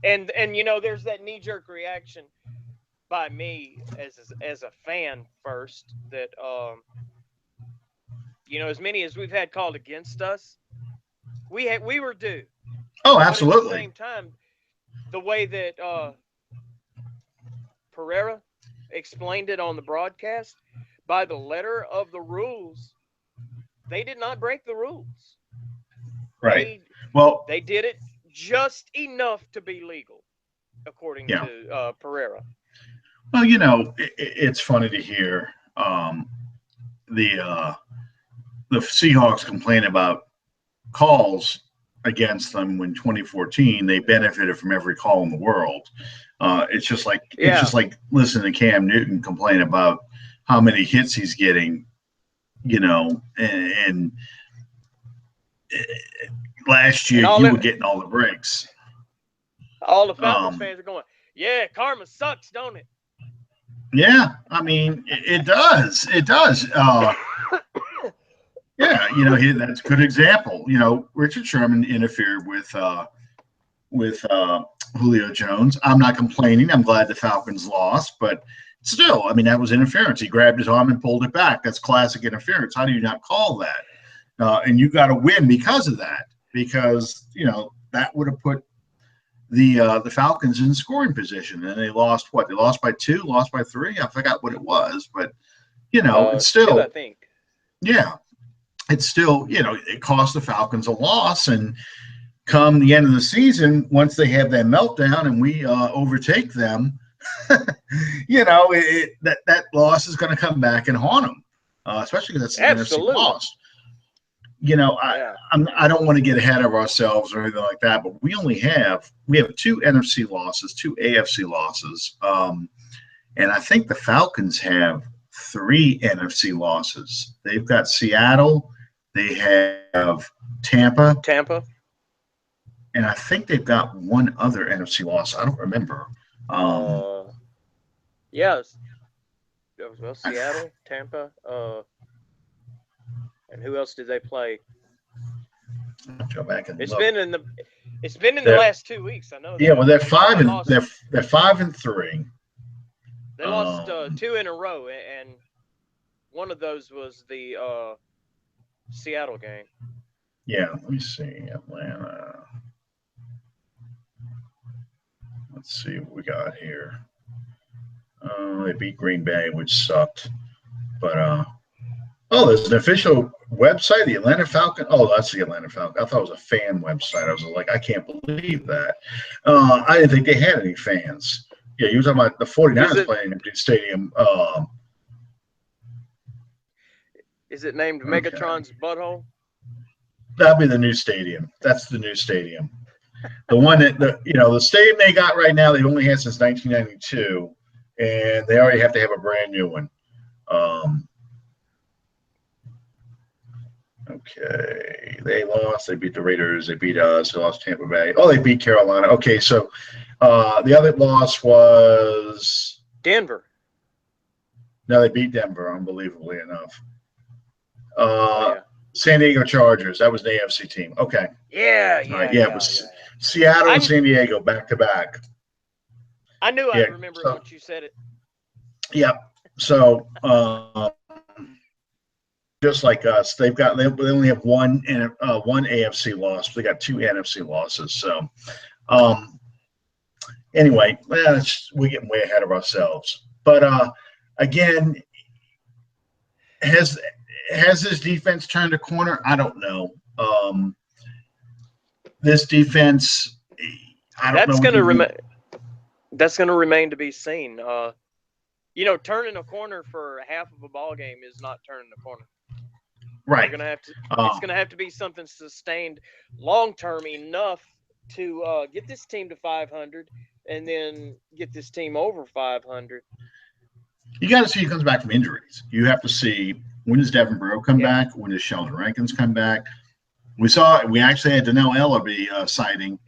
And there's that knee-jerk reaction by me as a fan first that as many as we've had called against us, we were due. Oh, absolutely. But at the same time, the way that Pereira explained it on the broadcast, by the letter of the rules, they did not break the rules. Right. They did it just enough to be legal, according to Pereira. Well, it's funny to hear the Seahawks complain about calls against them when 2014 they benefited from every call in the world. It's just like listening to Cam Newton complain about how many hits he's getting, and last year you were getting all the breaks. All the Falcons fans are going, yeah, karma sucks, don't it? Yeah, I mean, it does. It does. Yeah, that's a good example. Richard Sherman interfered with Julio Jones. I'm not complaining. I'm glad the Falcons lost, but still, I mean, that was interference. He grabbed his arm and pulled it back. That's classic interference. How do you not call that? And you got to win because of that, because that would have put the Falcons in scoring position, and they lost what? They lost by 2, lost by 3. I forgot what it was, but it's still, I think. Yeah, it's still, it cost the Falcons a loss, and come the end of the season, once they have that meltdown and we overtake them, that loss is going to come back and haunt them, especially because that's an NFC loss. I don't want to get ahead of ourselves or anything like that, but we have 2 NFC losses, 2 AFC losses, and I think the Falcons have 3 NFC losses. They've got Seattle, they have Tampa, and I think they've got one other NFC loss. I don't remember. Yes. Well, Seattle, Tampa, and who else did they play? Go back and It's look. been in the last 2 weeks. I know. Yeah, well, they're 5 and 3. They lost 2 in a row, and one of those was the Seattle game. Yeah, let me see. Atlanta. Let's see what we got here. They beat Green Bay, which sucked. But there's an official website, the Atlanta Falcon. Oh, that's the Atlanta Falcon. I thought it was a fan website. I was like, I can't believe that. I didn't think they had any fans. Yeah, you were talking about the 49ers playing empty stadium. Is it named Megatron's Butthole? That'll be the new stadium. That's the new stadium. The one that the stadium they got right now, they've only had since 1992, and they already have to have a brand new one. Okay, they lost. They beat the Raiders. They beat us. They lost Tampa Bay. Oh, they beat Carolina. Okay, so the other loss was Denver. No, they beat Denver, unbelievably enough. San Diego Chargers. That was the AFC team. Okay. Yeah. It was Seattle and San Diego back to back. I knew I'd remember it once you said it. Yep. So just like us, they only have one AFC loss. They got 2 NFC losses. So anyway, we're getting way ahead of ourselves. But again, has this defense turned a corner? I don't know. This defense, I don't know. That's going to remain to be seen. Turning a corner for half of a ball game is not turning a corner. Right. It's going to have to be something sustained long-term enough to get this team to 500 and then get this team over 500. You got to see who comes back from injuries. You have to see, when does Devin Burrow come back? When does Sheldon Rankins come back? We actually had Donnell Ellerbe sighting.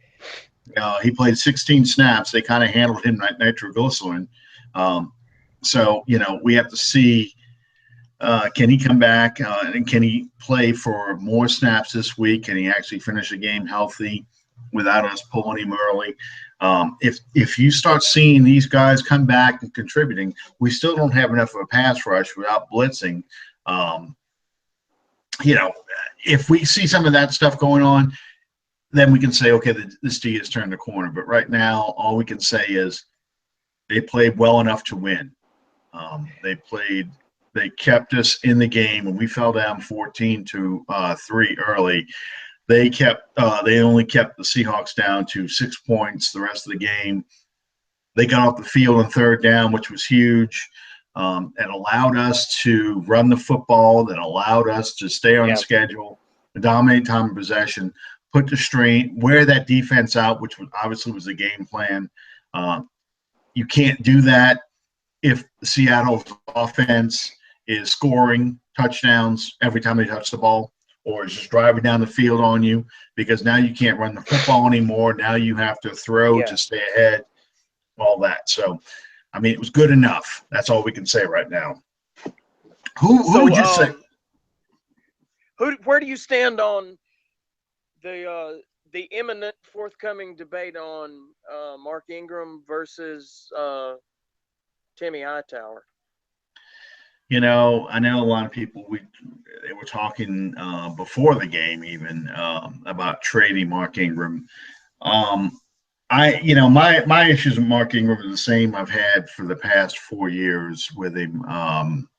He played 16 snaps. They kind of handled him nitroglycerin. So, we have to see, can he come back and can he play for more snaps this week? Can he actually finish the game healthy without us pulling him early? If you start seeing these guys come back and contributing, we still don't have enough of a pass rush without blitzing. If we see some of that stuff going on, then we can say, okay, this D has turned the corner. But right now, all we can say is they played well enough to win. They kept us in the game, and we fell down 14-3 early. They only kept the Seahawks down to 6 points the rest of the game. They got off the field on third down, which was huge, and allowed us to run the football, that allowed us to stay on schedule, dominate time of possession, put the strain, wear that defense out, which obviously was the game plan. You can't do that if Seattle's offense is scoring touchdowns every time they touch the ball, or is just driving down the field on you, because now you can't run the football anymore. Now you have to throw to stay ahead, all that. So, it was good enough. That's all we can say right now. Who would you say? Where do you stand on the imminent forthcoming debate on Mark Ingram versus Timmy Hightower? I know a lot of people, they were talking before the game even about trading Mark Ingram. My issues with Mark Ingram are the same I've had for the past 4 years with him.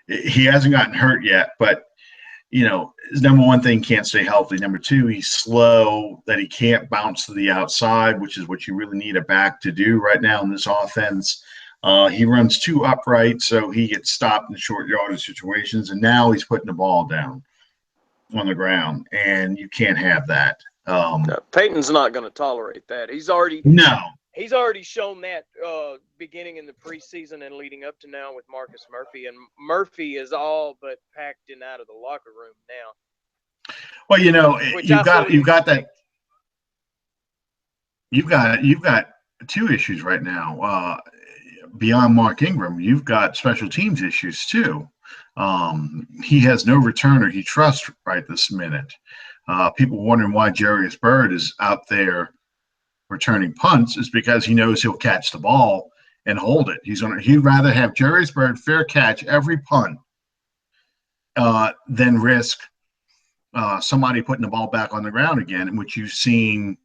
He hasn't gotten hurt yet, but his number one thing, can't stay healthy. Number two, he's slow, that he can't bounce to the outside, which is what you really need a back to do right now in this offense. He runs too upright, so he gets stopped in short yardage situations, and now he's putting the ball down on the ground, and you can't have that. No, Peyton's not going to tolerate that. He's already shown that beginning in the preseason and leading up to now with Marcus Murphy, and Murphy is all but packed in out of the locker room now. Well, you've got two issues right now. Beyond Mark Ingram, you've got special teams issues too. He has no returner he trusts right this minute. People wondering why Jarius Byrd is out there returning punts is because he knows he'll catch the ball and hold it. He'd rather have Jarius Byrd fair catch every punt than risk somebody putting the ball back on the ground again, which you've seen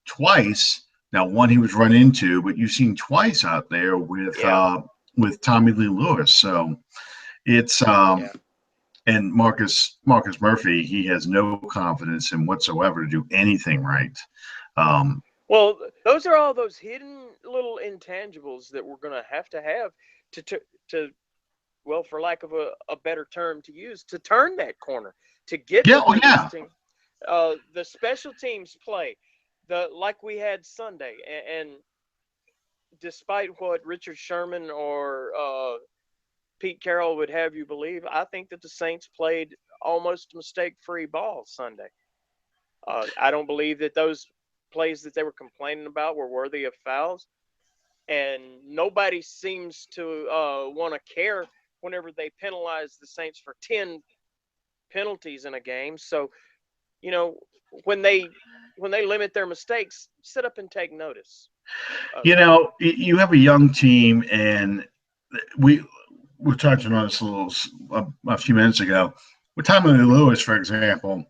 twice. Now, one he was run into, but you've seen twice out there with Tommy Lee Lewis. So it's and Marcus Murphy, he has no confidence in whatsoever to do anything right. Well, those are all those hidden little intangibles that we're going to have to well, for lack of a better term to use, to turn that corner, to get the special teams play, like we had Sunday. And despite what Richard Sherman or Pete Carroll would have you believe, I think that the Saints played almost mistake-free ball Sunday. I don't believe that those plays that they were complaining about were worthy of fouls, and nobody seems to want to care whenever they penalize the Saints for 10 penalties in a game. So, when they limit their mistakes, sit up and take notice. You have a young team, and we're touching on this a few minutes ago. With Tommy Lee Lewis, for example,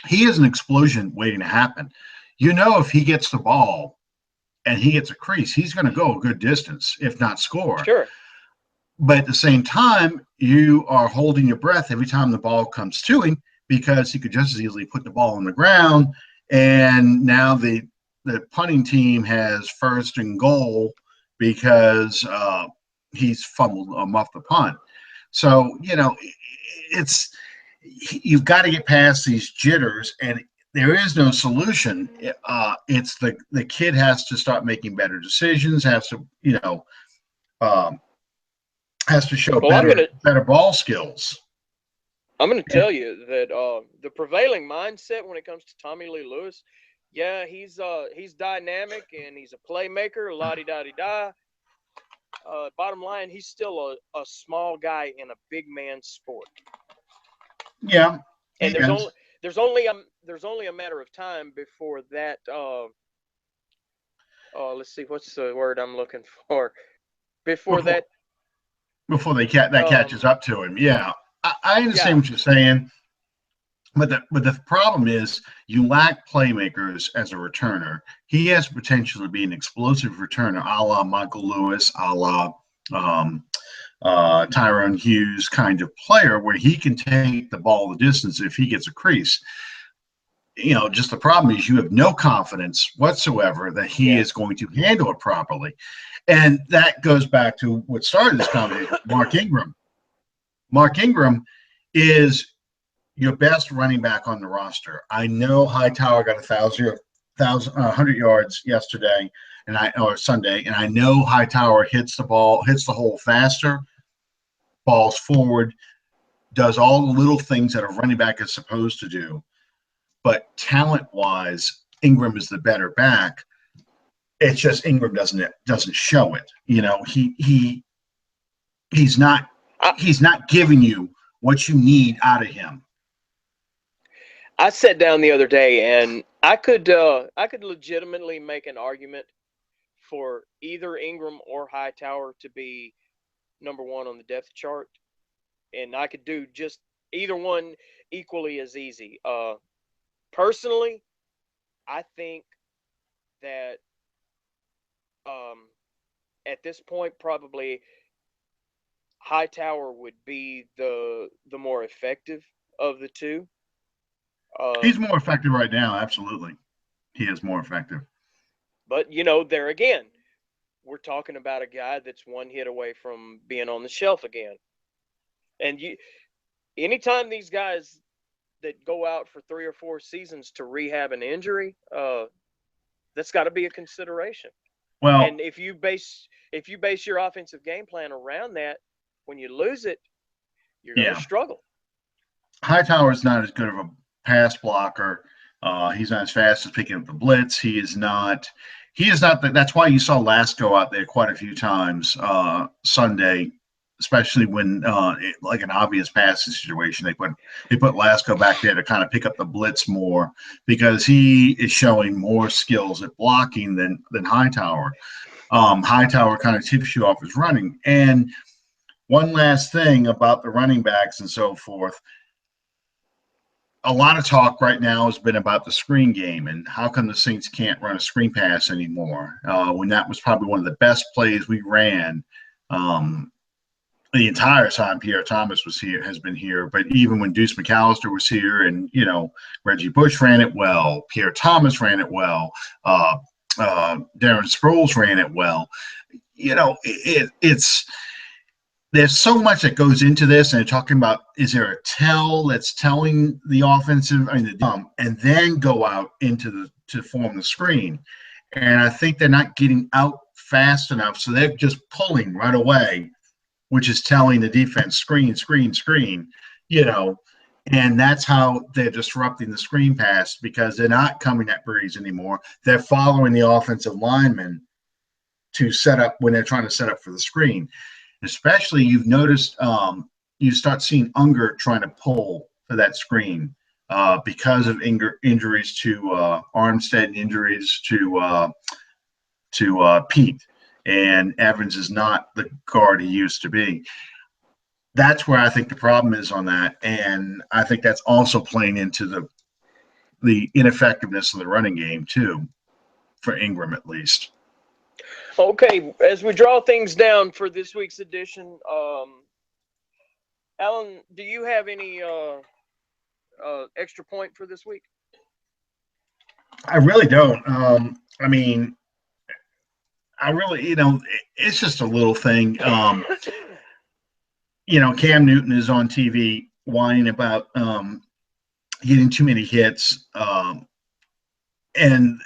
he is an explosion waiting to happen. If he gets the ball and he gets a crease, he's going to go a good distance, if not score. Sure. But at the same time, you are holding your breath every time the ball comes to him, because he could just as easily put the ball on the ground. And now the punting team has first and goal because he's fumbled or muffed the punt. So, you've got to get past these jitters, and there is no solution. It's the kid has to start making better decisions, has to show better ball skills. I'm going to tell you that the prevailing mindset when it comes to Tommy Lee Lewis, he's dynamic and he's a playmaker, la-di-da-di-da. bottom line, he's still a small guy in a big man sport. Yeah. And there's only a matter of time before that. Let's see, what's the word I'm looking for? Before that catches up to him. Yeah, I understand what you're saying, but the problem is you lack playmakers as a returner. He has potential to be an explosive returner, a la Michael Lewis, a la Tyrone Hughes kind of player, where he can take the ball the distance if he gets a crease. Just the problem is you have no confidence whatsoever that he is going to handle it properly. And that goes back to what started this conversation, Mark Ingram. Mark Ingram is your best running back on the roster. I know Hightower got 100 yards yesterday or Sunday, and I know Hightower hits the hole faster, falls forward, does all the little things that a running back is supposed to do. But talent-wise, Ingram is the better back. It's just Ingram doesn't show it. He's not giving you what you need out of him. I sat down the other day, and I could legitimately make an argument for either Ingram or Hightower to be number one on the depth chart, and I could do just either one equally as easy. Personally, I think that at this point, probably Hightower would be the more effective of the two. He's more effective right now, absolutely. He is more effective. But, there again, we're talking about a guy that's one hit away from being on the shelf again. And anytime these guys that go out for 3 or 4 seasons to rehab an injury, that's got to be a consideration. Well, and if you base your offensive game plan around that, when you lose it, you're going to struggle. Hightower is not as good of a pass blocker. He's not as fast as picking up the blitz. He is not. That's why you saw Lasco out there quite a few times Sunday, especially when like an obvious passing situation. They put Lasco back there to kind of pick up the blitz more because he is showing more skills at blocking than Hightower. Hightower kind of tips you off his running. And one last thing about the running backs and so forth. A lot of talk right now has been about the screen game and how come the Saints can't run a screen pass anymore when that was probably one of the best plays we ran the entire time Pierre Thomas has been here. But even when Deuce McAllister was here and, Reggie Bush ran it well, Pierre Thomas ran it well, Darren Sproles ran it well. It's there's so much that goes into this, and they're talking about, is there a tell that's telling the offensive, and then go out to form the screen. And I think they're not getting out fast enough, so they're just pulling right away, which is telling the defense screen, and that's how they're disrupting the screen pass because they're not coming at Breeze anymore. They're following the offensive lineman to set up when they're trying to set up for the screen. Especially, you've noticed you start seeing Unger trying to pull for that screen because of injuries to Armstead and injuries to Pete. And Evans is not the guard he used to be. That's where I think the problem is on that. And I think that's also playing into the ineffectiveness of the running game, too, for Ingram at least. Okay, as we draw things down for this week's edition, Alan, do you have any extra point for this week? I really don't. It's just a little thing. Cam Newton is on TV whining about getting too many hits. And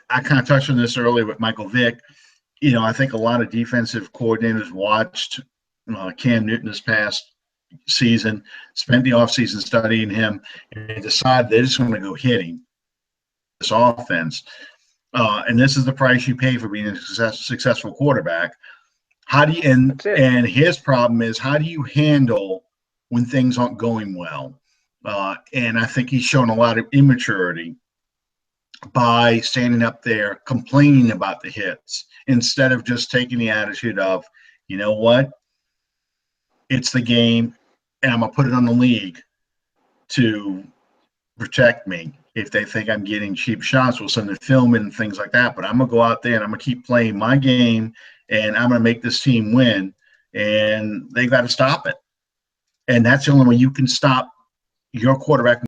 I kind of touched on this earlier with Michael Vick. I think a lot of defensive coordinators watched Cam Newton this past season, spent the offseason studying him, and decided they just want to go hitting this offense. And this is the price you pay for being a successful quarterback. How do you That's it. and his problem is, how do you handle when things aren't going well? And I think he's shown a lot of immaturity by standing up there complaining about the hits instead of just taking the attitude of, you know what, it's the game, and I'm gonna put it on the league to protect me. If they think I'm getting cheap shots, we'll send the film in and things like that. But I'm gonna go out there and I'm gonna keep playing my game, and I'm gonna make this team win. And they got to stop it. And that's the only way you can stop your quarterback